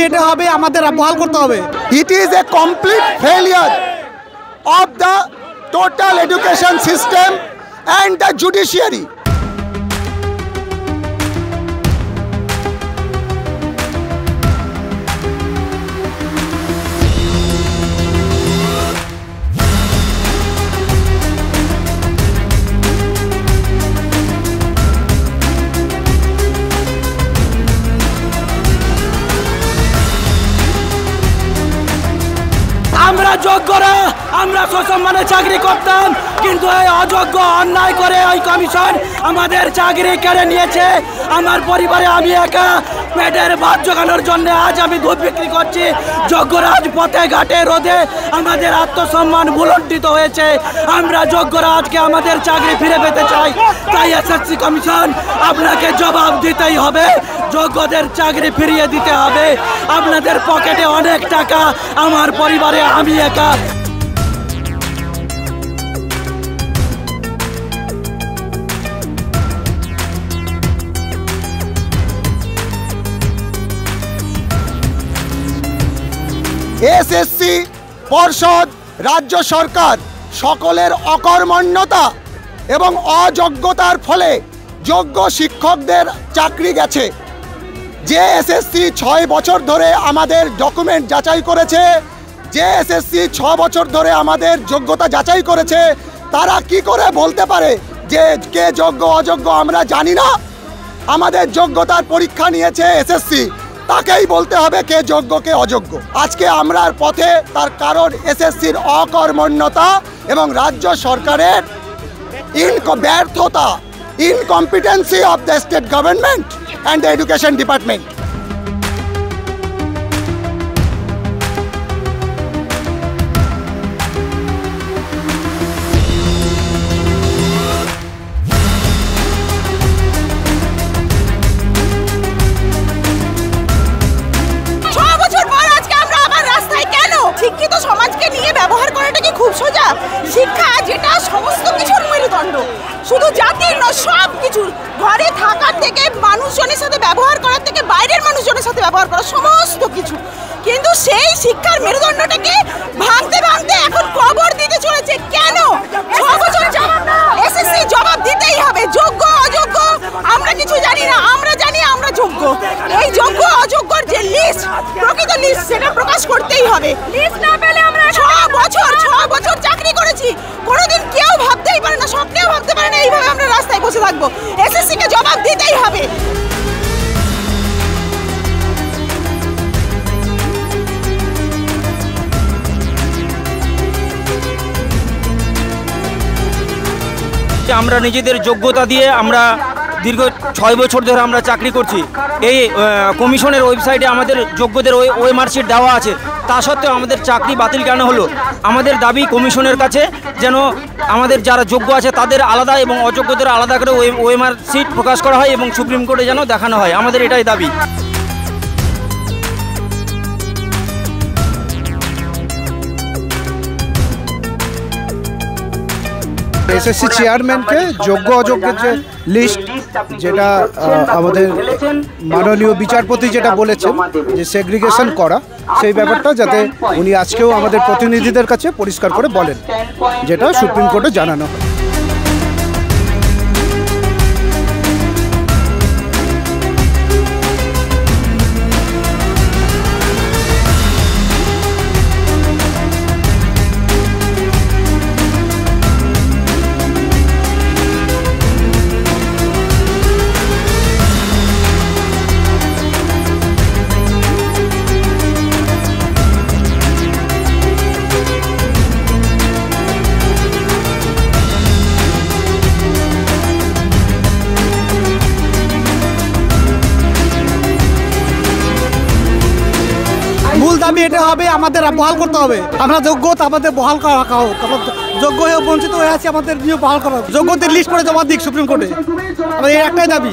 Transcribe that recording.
দাবি এটা হবে, আমাদের বহাল করতে হবে। It is a complete failure of the total education system and the judiciary. আমরা যোগ্যরা, আমরা সসম্মানে চাকরি করতাম, কিন্তু এই অযোগ্য অন্যায় করে ওই কমিশন আমাদের চাকরি কেড়ে নিয়েছে। আমার পরিবারে আমি একা পেটের ভাত জোগানোর জন্য আজ আমি ধূপ বিক্রি করছি। যোগ্যরাজ পথে ঘাটে রোদে আমাদের আত্মসম্মান ভুলণ্ঠিত হয়েছে। আমরা যোগ্যরা আজকে আমাদের চাকরি ফিরে পেতে চাই। তাই এসএসসি কমিশন আপনাকে জবাব দিতেই হবে, যোগ্যদের চাকরি ফিরিয়ে দিতে হবে। আপনাদের পকেটে অনেক টাকা, আমার পরিবারে আমি একা। এসএসসি পর্ষদ, রাজ্য সরকার সকলের অকর্মণ্যতা এবং অযোগ্যতার ফলে যোগ্য শিক্ষকদের চাকরি গেছে। যে এসএসসি 6 বছর ধরে আমাদের ডকুমেন্ট যাচাই করেছে, যে এসএসসি 6 বছর ধরে আমাদের যোগ্যতা যাচাই করেছে, তারা কি করে বলতে পারে যে কে যোগ্য অযোগ্য আমরা জানি না? আমাদের যোগ্যতার পরীক্ষা নিয়েছে এসএসসি, তাকেই বলতে হবে কে যোগ্য কে অযোগ্য। আজকে আমরার পথে তার কারণ এসএসসির অকর্মণ্যতা এবং রাজ্য সরকারের ব্যর্থতা, incompetency of the state government and the education department. শিক্ষিত সমাজকে নিয়ে ব্যবহার করাটা কি খুব সোজা? শিক্ষা যেটা সমস্ত কিছুর মেরুদণ্ড, শুধু জাতির নয়, সব কিছুর। ঘরে থাকার থেকে, মানুষজনের সাথে ব্যবহার করার থেকে, বাইরের মানুষজনের সাথে ব্যবহার করা, সমস্ত কিছু। কিন্তু সেই শিক্ষার মেরুদণ্ডটাকে ভাঙতে ভাঙতে এখন কবর দিতে চলেছে। কেন? 6 বছর এসএসসি জবাব দিতেই হবে। যোগ্য অযোগ্য আমরা কিছু জানি না, আমরা জানি আমরা যোগ্য। এই যোগ্য অযোগ্যর যে লিস্ট, প্রকৃত লিস্ট, সেটা প্রকাশ করতেই হবে। লিস্ট না পেলে আমরা 6 বছর চাকরি করেছি, কোনোদিন কেউ ভাবতেই পারে না, স্বপ্নেও ভাবতে পারে না এইভাবে আমরা রাস্তায় বসে থাকবো। এসএসসি কে জবাব দিতেই হবে। আমরা নিজেদের যোগ্যতা দিয়ে আমরা দীর্ঘ 6 বছর ধরে আমরা চাকরি করছি। এই কমিশনের ওয়েবসাইটে আমাদের যোগ্যদের ওই মার্কশিট দেওয়া আছে, তা সত্ত্বেও আমাদের চাকরি বাতিল কেন হলো? আমাদের দাবি কমিশনের কাছে যেন আমাদের যারা যোগ্য আছে তাদের আলাদা এবং অযোগ্যদের আলাদা করে ওই মার্কশিট প্রকাশ করা হয় এবং সুপ্রিম কোর্টে যেন দেখানো হয়। আমাদের এটাই দাবি। এসএসসি চেয়ারম্যানকে যোগ্য অযোগ্যের যে লিস্ট, যেটা আমাদের মাননীয় বিচারপতি যেটা বলেছেন যে সেগ্রিগেশন করা, সেই ব্যাপারটা যাতে উনি আজকেও আমাদের প্রতিনিধিদের কাছে পরিষ্কার করে বলেন, যেটা সুপ্রিম কোর্টে জানানো হয়। মূল দাবি এটা হবে, আমাদের বহাল করতে হবে। আমরা যোগ্য, আমাদের বহাল রাখা হোক। যোগ্য হয়ে বঞ্চিত হয়ে আছি, আমাদের নিয়ে বহাল করা হোক। যোগ্যদের লিস্ট করে জমা দিক সুপ্রিম কোর্টে, আমাদের একটাই দাবি।